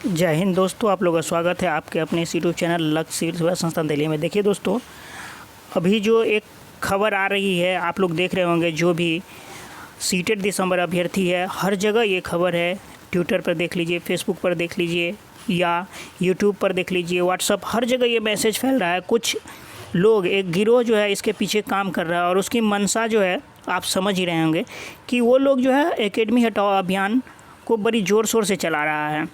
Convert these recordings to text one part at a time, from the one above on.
जय हिंद दोस्तों, आप लोगों का स्वागत है आपके अपने इस यूट्यूब चैनल लक्ष्य सिविल सेवा संस्थान दिल्ली में। देखिए दोस्तों, अभी जो एक खबर आ रही है, आप लोग देख रहे होंगे, जो भी सीटेट दिसंबर अभ्यर्थी है, हर जगह ये खबर है। ट्विटर पर देख लीजिए, फेसबुक पर देख लीजिए या यूट्यूब पर देख लीजिए, व्हाट्सअप, हर जगह ये मैसेज फैल रहा है। कुछ लोग, एक गिरोह जो है इसके पीछे काम कर रहा है और उसकी मंशा जो है आप समझ ही रहे होंगे कि वो लोग जो है एकेडमी हटाओ अभियान को बड़ी ज़ोर शोर से चला रहा है।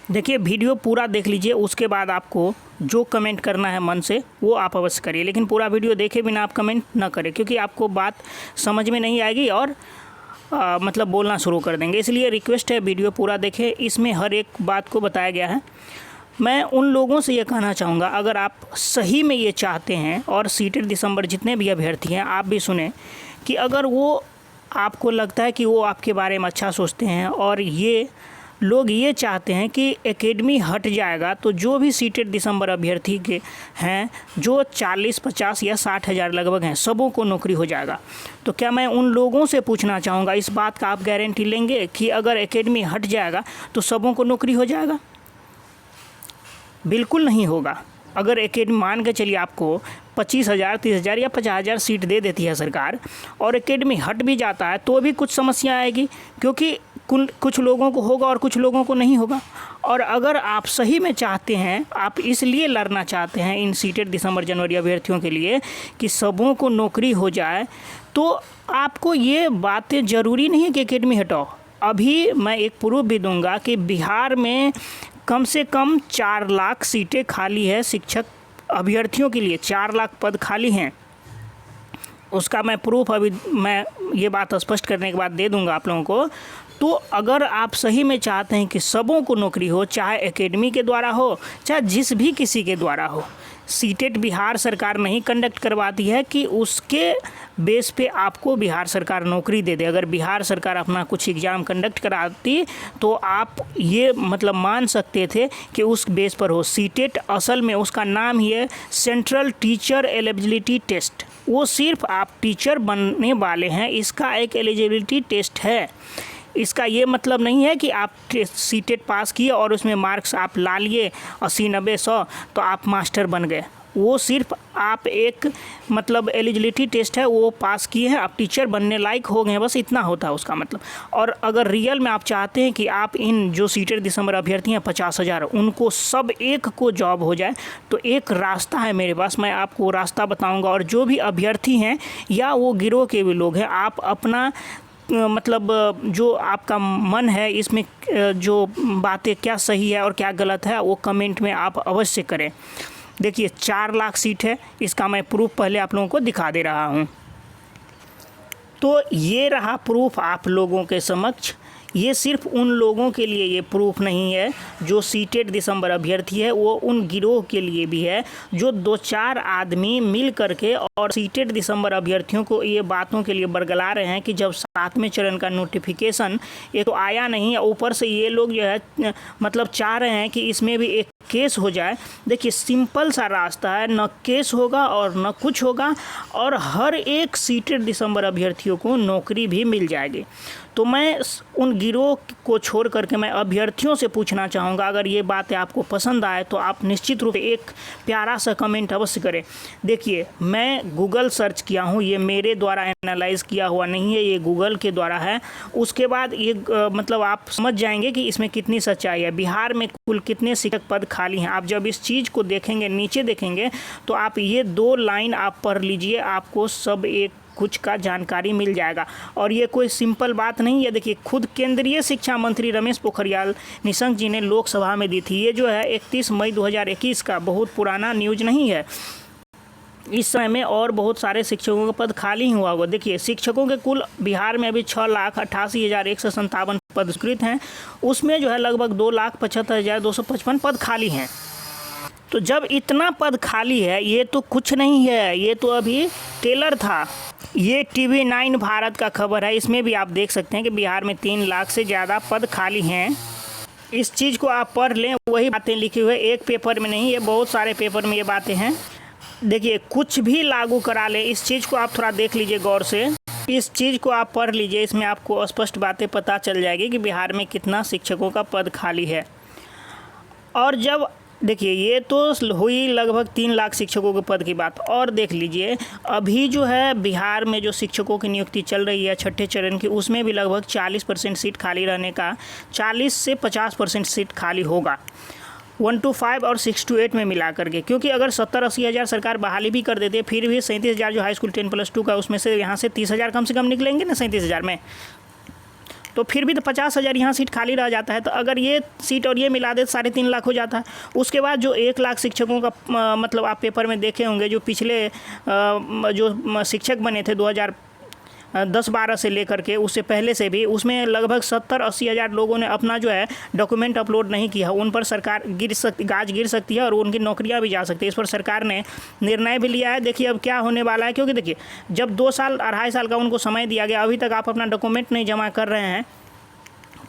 देखिए, वीडियो पूरा देख लीजिए, उसके बाद आपको जो कमेंट करना है मन से वो आप अवश्य करिए, लेकिन पूरा वीडियो देखे बिना आप कमेंट ना करें, क्योंकि आपको बात समझ में नहीं आएगी और मतलब बोलना शुरू कर देंगे। इसलिए रिक्वेस्ट है, वीडियो पूरा देखें, इसमें हर एक बात को बताया गया है। मैं उन लोगों से ये कहना चाहूँगा, अगर आप सही में ये चाहते हैं, और सीटेट दिसंबर जितने भी अभ्यर्थी हैं आप भी सुने, कि अगर वो आपको लगता है कि वो आपके बारे में अच्छा सोचते हैं और ये लोग ये चाहते हैं कि एकेडमी हट जाएगा, तो जो भी सीटेट दिसंबर अभ्यर्थी के हैं, जो 40, 50 या 60 हज़ार लगभग हैं, सबों को नौकरी हो जाएगा। तो क्या मैं उन लोगों से पूछना चाहूँगा, इस बात का आप गारंटी लेंगे कि अगर एकेडमी हट जाएगा तो सबों को नौकरी हो जाएगा? बिल्कुल नहीं होगा। अगर एकेडमी, मान के चलिए आपको 25,000, 30,000 या 50,000 सीट दे देती है सरकार, और एकेडमी हट भी जाता है, तो भी कुछ समस्या आएगी, क्योंकि कुछ लोगों को होगा और कुछ लोगों को नहीं होगा। और अगर आप सही में चाहते हैं, आप इसलिए लड़ना चाहते हैं इन सीटेट दिसंबर जनवरी अभ्यर्थियों के लिए कि सबों को नौकरी हो जाए, तो आपको ये बातें ज़रूरी नहीं है कि एकेडमी हटाओ। अभी मैं एक प्रूफ भी दूंगा कि बिहार में कम से कम 4 लाख सीटें खाली है शिक्षक अभ्यर्थियों के लिए, 4 लाख पद खाली हैं। उसका मैं प्रूफ अभी मैं ये बात स्पष्ट करने के बाद दे दूंगा आप लोगों को। तो अगर आप सही में चाहते हैं कि सबों को नौकरी हो, चाहे एकेडमी के द्वारा हो, चाहे जिस भी किसी के द्वारा हो, सीटेट बिहार सरकार नहीं कंडक्ट करवाती है कि उसके बेस पे आपको बिहार सरकार नौकरी दे दे। अगर बिहार सरकार अपना कुछ एग्ज़ाम कंडक्ट कराती तो आप ये मतलब मान सकते थे कि उस बेस पर हो। सीटेट असल में उसका नाम ही है सेंट्रल टीचर एलिजिबिलिटी टेस्ट। वो सिर्फ आप टीचर बनने वाले हैं, इसका एक एलिजिबिलिटी टेस्ट है। इसका ये मतलब नहीं है कि आप सीटेट पास किए और उसमें मार्क्स आप ला लिए 80, 90, 100 तो आप मास्टर बन गए। वो सिर्फ आप एक मतलब एलिजिबिलिटी टेस्ट है, वो पास किए हैं, आप टीचर बनने लायक हो गए, बस इतना होता है उसका मतलब। और अगर रियल में आप चाहते हैं कि आप इन जो सीटेट दिसंबर अभ्यर्थी हैं 50,000, उनको सब एक को जॉब हो जाए, तो एक रास्ता है मेरे पास, मैं आपको रास्ता बताऊँगा। और जो भी अभ्यर्थी हैं या वो गिरोह के भी लोग हैं, आप अपना मतलब जो आपका मन है इसमें जो बातें क्या सही है और क्या गलत है, वो कमेंट में आप अवश्य करें। देखिए, 4 लाख सीट है, इसका मैं प्रूफ पहले आप लोगों को दिखा दे रहा हूँ। तो ये रहा प्रूफ आप लोगों के समक्ष। ये सिर्फ उन लोगों के लिए ये प्रूफ नहीं है जो सीटेट दिसंबर अभ्यर्थी है, वो उन गिरोह के लिए भी है जो 2-4 आदमी मिल करके और सीटेट दिसंबर अभ्यर्थियों को ये बातों के लिए बरगला रहे हैं कि जब 7वें चरण का नोटिफिकेशन ये तो आया नहीं है, ऊपर से ये लोग जो है मतलब चाह रहे हैं कि इसमें भी एक केस हो जाए। देखिए, सिंपल सा रास्ता है, न केस होगा और न कुछ होगा, और हर एक सीटेट दिसंबर अभ्यर्थियों को नौकरी भी मिल जाएगी। तो मैं उन गिरोह को छोड़ करके मैं अभ्यर्थियों से पूछना चाहूँगा, अगर ये बातें आपको पसंद आए तो आप निश्चित रूप से एक प्यारा सा कमेंट अवश्य करें। देखिए, मैं गूगल सर्च किया हूँ, ये मेरे द्वारा एनालाइज किया हुआ नहीं है, ये गूगल के द्वारा है। उसके बाद ये मतलब आप समझ जाएंगे कि इसमें कितनी सच्चाई है। बिहार में कुल कितने शिक्षक पद खाली हैं, आप जब इस चीज़ को देखेंगे, नीचे देखेंगे, तो आप ये 2 लाइन आप पढ़ लीजिए, आपको सब एक कुछ का जानकारी मिल जाएगा। और ये कोई सिंपल बात नहीं है। देखिए, खुद केंद्रीय शिक्षा मंत्री रमेश पोखरियाल निशंक जी ने लोकसभा में दी थी। ये जो है 31 मई 2021 का, बहुत पुराना न्यूज नहीं है। इस समय में और बहुत सारे शिक्षकों का पद खाली हुआ होगा। देखिए, शिक्षकों के कुल बिहार में अभी 6,88,157 पद स्वीकृत हैं, उसमें जो है लगभग 2,75,255 पद खाली हैं। तो जब इतना पद खाली है, ये तो कुछ नहीं है, ये तो अभी टेलर था। ये TV9 भारत का खबर है, इसमें भी आप देख सकते हैं कि बिहार में 3 लाख से ज़्यादा पद खाली हैं। इस चीज़ को आप पढ़ लें, वही बातें लिखी हुई है, एक पेपर में नहीं, ये बहुत सारे पेपर में ये बातें हैं। देखिए, कुछ भी लागू करा ले, इस चीज़ को आप थोड़ा देख लीजिए गौर से, इस चीज़ को आप पढ़ लीजिए, इसमें आपको स्पष्ट बातें पता चल जाएगी कि बिहार में कितना शिक्षकों का पद खाली है। और जब देखिए, ये तो हुई लगभग 3 लाख शिक्षकों के पद की बात। और देख लीजिए अभी जो है बिहार में जो शिक्षकों की नियुक्ति चल रही है छठे चरण की, उसमें भी लगभग 40% सीट खाली रहने का, 40 से 50% सीट खाली होगा 1 to 5 और 6 to 8 में मिला करके। क्योंकि अगर 70-80 हज़ार सरकार बहाली भी कर देती है, फिर भी 37 हज़ार जो हाई स्कूल 10+2 का, उसमें से यहाँ से 30 हज़ार कम से कम निकलेंगे ना 37 हज़ार में, तो फिर भी तो 50 हज़ार यहाँ सीट खाली रह जाता है। तो अगर ये सीट और ये मिला दे 3.5 लाख हो जाता है। उसके बाद जो 1 लाख शिक्षकों का मतलब आप पेपर में देखे होंगे, जो पिछले जो शिक्षक बने थे 2010-12 से लेकर के, उससे पहले से भी, उसमें लगभग 70-80 हज़ार लोगों ने अपना जो है डॉक्यूमेंट अपलोड नहीं किया। उन पर सरकार गाज गिर सकती है और उनकी नौकरियां भी जा सकती है। इस पर सरकार ने निर्णय भी लिया है। देखिए अब क्या होने वाला है, क्योंकि देखिए जब 2 साल 2.5 साल का उनको समय दिया गया, अभी तक आप अपना डॉक्यूमेंट नहीं जमा कर रहे हैं,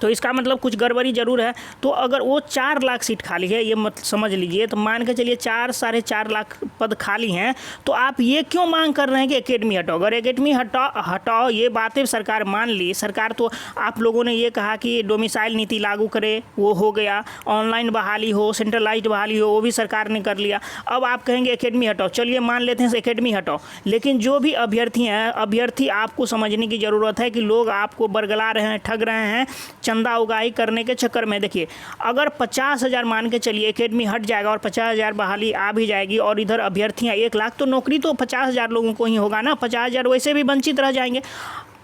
तो इसका मतलब कुछ गड़बड़ी ज़रूर है। तो अगर वो 4 लाख सीट खाली है, ये मत समझ लीजिए, तो मान के चलिए 4-4.5 लाख पद खाली हैं, तो आप ये क्यों मांग कर रहे हैं कि एकेडमी हटाओ? अगर एकेडमी हटाओ ये बातें सरकार मान ली, सरकार तो आप लोगों ने ये कहा कि डोमिसाइल नीति लागू करे, वो हो गया, ऑनलाइन बहाली हो, सेंट्रलाइज्ड बहाली हो, वो भी सरकार ने कर लिया। अब आप कहेंगे एकेडमी हटाओ, चलिए मान लेते हैं एकेडमी हटाओ, लेकिन जो भी अभ्यर्थी हैं, अभ्यर्थी आपको समझने की ज़रूरत है कि लोग आपको बरगला रहे हैं, ठग रहे हैं चंदा उगाही करने के चक्कर में। देखिए अगर 50 हज़ार मान के चलिए एकेडमी हट जाएगा और 50 हज़ार बहाली आ भी जाएगी, और इधर अभ्यर्थियाँ 1 लाख, तो नौकरी तो 50 हज़ार लोगों को ही होगा ना। 50 हज़ार वैसे भी वंचित रह जाएंगे।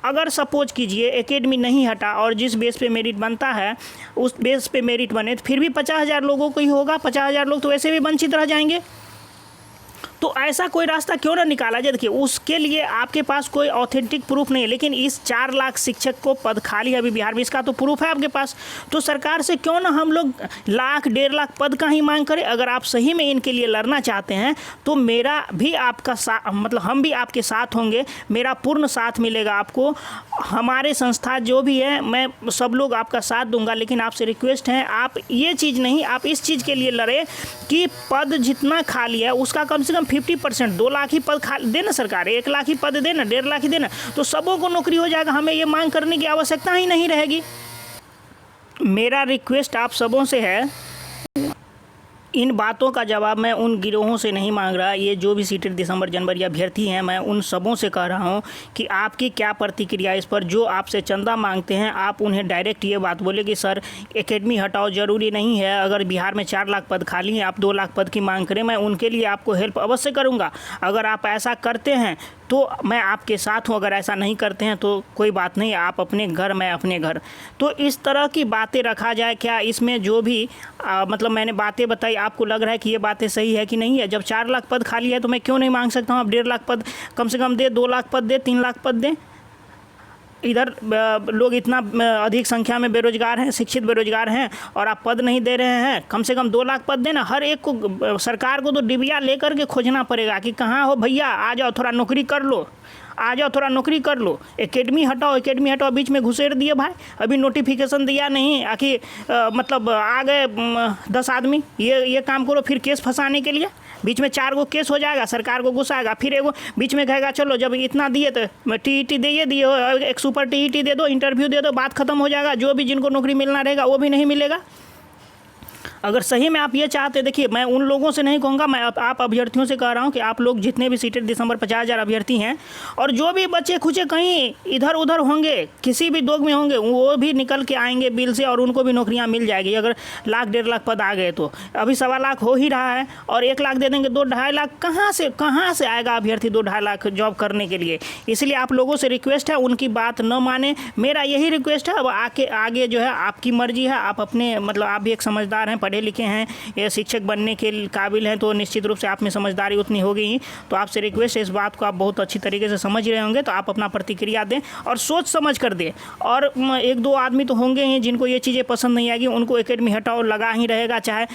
अगर सपोज कीजिए एकेडमी नहीं हटा और जिस बेस पे मेरिट बनता है उस बेस पे मेरिट बने, तो फिर भी 50 हज़ार लोगों को ही होगा। 50 हज़ार लोग तो वैसे भी वंचित रह जाएंगे। तो ऐसा कोई रास्ता क्यों ना निकाला जाए? देखिए उसके लिए आपके पास कोई ऑथेंटिक प्रूफ नहीं है, लेकिन इस 4 लाख शिक्षक को पद खाली है अभी बिहार में, इसका तो प्रूफ है आपके पास। तो सरकार से क्यों ना हम लोग 1-1.5 लाख पद का ही मांग करें। अगर आप सही में इनके लिए लड़ना चाहते हैं तो मेरा भी आपका मतलब हम भी आपके साथ होंगे, मेरा पूर्ण साथ मिलेगा आपको। हमारे संस्था जो भी है, मैं सब लोग आपका साथ दूंगा, लेकिन आपसे रिक्वेस्ट है आप ये चीज़ नहीं, आप इस चीज़ के लिए लड़े कि पद जितना खाली है उसका कम से कम 50%, 2 लाख ही पद खाली देना सरकार, 1 लाख ही पद देना, 1.5 लाख ही देना, तो सबों को नौकरी हो जाएगा। हमें ये मांग करने की आवश्यकता ही नहीं रहेगी। मेरा रिक्वेस्ट आप सबों से है, इन बातों का जवाब मैं उन गिरोहों से नहीं मांग रहा, ये जो भी सीटेड दिसंबर जनवरी अभ्यर्थी हैं, मैं उन सबों से कह रहा हूँ कि आपकी क्या प्रतिक्रिया इस पर। जो आपसे चंदा मांगते हैं आप उन्हें डायरेक्ट ये बात बोले कि सर एकेडमी हटाओ, ज़रूरी नहीं है, अगर बिहार में 4 लाख पद खाली हैं, आप 2 लाख पद की मांग करें, मैं उनके लिए आपको हेल्प अवश्य करूँगा। अगर आप ऐसा करते हैं तो मैं आपके साथ हूँ, अगर ऐसा नहीं करते हैं तो कोई बात नहीं, आप अपने घर, मैं अपने घर। तो इस तरह की बातें रखा जाए। क्या इसमें जो भी मतलब मैंने बातें बताई, आपको लग रहा है कि ये बातें सही है कि नहीं है? जब 4 लाख पद खाली है तो मैं क्यों नहीं मांग सकता हूँ? आप 1.5 लाख पद कम से कम दे, 2 लाख पद दे, 3 लाख पद दें। इधर लोग इतना अधिक संख्या में बेरोजगार हैं, शिक्षित बेरोजगार हैं, और आप पद नहीं दे रहे हैं। कम से कम 2 लाख पद देना। हर एक को, सरकार को तो डिबिया लेकर के खोजना पड़ेगा कि कहाँ हो भैया, आ जाओ थोड़ा नौकरी कर लो, आ जाओ थोड़ा नौकरी कर लो। एकेडमी हटाओ, एकेडमी हटाओ, बीच में घुसेड़ दिए भाई, अभी नोटिफिकेशन दिया नहीं, आखिर मतलब आ गए 10 आदमी, ये काम करो, फिर केस फंसाने के लिए बीच में 4 गो केस हो जाएगा, सरकार को गुस्सा आएगा, फिर एगो बीच में कहेगा चलो जब इतना दिए तो टीईटी दिए हो, एक सुपर टीईटी दे दो, इंटरव्यू दे दो, बात खत्म हो जाएगा। जो भी जिनको नौकरी मिलना रहेगा वो भी नहीं मिलेगा। अगर सही में आप ये चाहते, देखिए मैं उन लोगों से नहीं कहूँगा, मैं आप अभ्यर्थियों से कह रहा हूँ कि आप लोग जितने भी सीटेड दिसंबर 50 हज़ार अभ्यर्थी हैं, और जो भी बच्चे खुचे कहीं इधर उधर होंगे, किसी भी दोग में होंगे, वो भी निकल के आएंगे बिल से और उनको भी नौकरियाँ मिल जाएगी। अगर 1-1.5 लाख पद आ गए तो अभी 1.25 लाख हो ही रहा है, और 1 लाख दे देंगे, 2-2.5 लाख कहाँ से आएगा अभ्यर्थी 2-2.5 लाख जॉब करने के लिए? इसलिए आप लोगों से रिक्वेस्ट है, उनकी बात न माने, मेरा यही रिक्वेस्ट है। अब आगे जो है आपकी मर्जी है, आप अपने मतलब आप भी एक समझदार हैं, पढ़े लिखे हैं, ये शिक्षक बनने के काबिल हैं, तो निश्चित रूप से आप में समझदारी उतनी होगी ही। तो आपसे रिक्वेस्ट है, इस बात को आप बहुत अच्छी तरीके से समझ रहे होंगे, तो आप अपना प्रतिक्रिया दें और सोच समझ कर दें। और 1-2 आदमी तो होंगे ही जिनको ये चीज़ें पसंद नहीं आएगी, उनको एकेडमी हटाओ लगा ही रहेगा, चाहे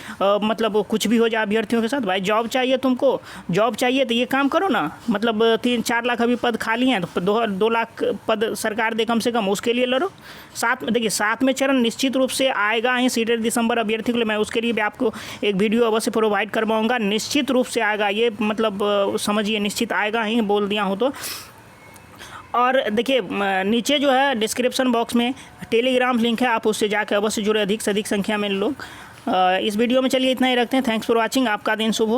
मतलब कुछ भी हो जाए अभ्यर्थियों के साथ। भाई जॉब चाहिए, तुमको जॉब चाहिए तो ये काम करो ना, मतलब 3-4 लाख अभी पद खाली हैं, तो 2 लाख पद सरकार दे कम से कम, उसके लिए लड़ो। साथ में देखिए, साथ में चरण निश्चित रूप से आएगा ही सीटेड दिसंबर अभ्यर्थी के लिए, मैं उसके लिए भी आपको एक वीडियो अवश्य प्रोवाइड करवाऊंगा, निश्चित रूप से आएगा ये, मतलब समझिए निश्चित आएगा ही, बोल दिया हूँ तो। और देखिए नीचे जो है डिस्क्रिप्शन बॉक्स में टेलीग्राम लिंक है, आप उससे जाकर अवश्य जुड़े, अधिक से अधिक संख्या में लोग। इस वीडियो में चलिए इतना ही रखते हैं। Thanks for watching. आपका दिन शुभ हो।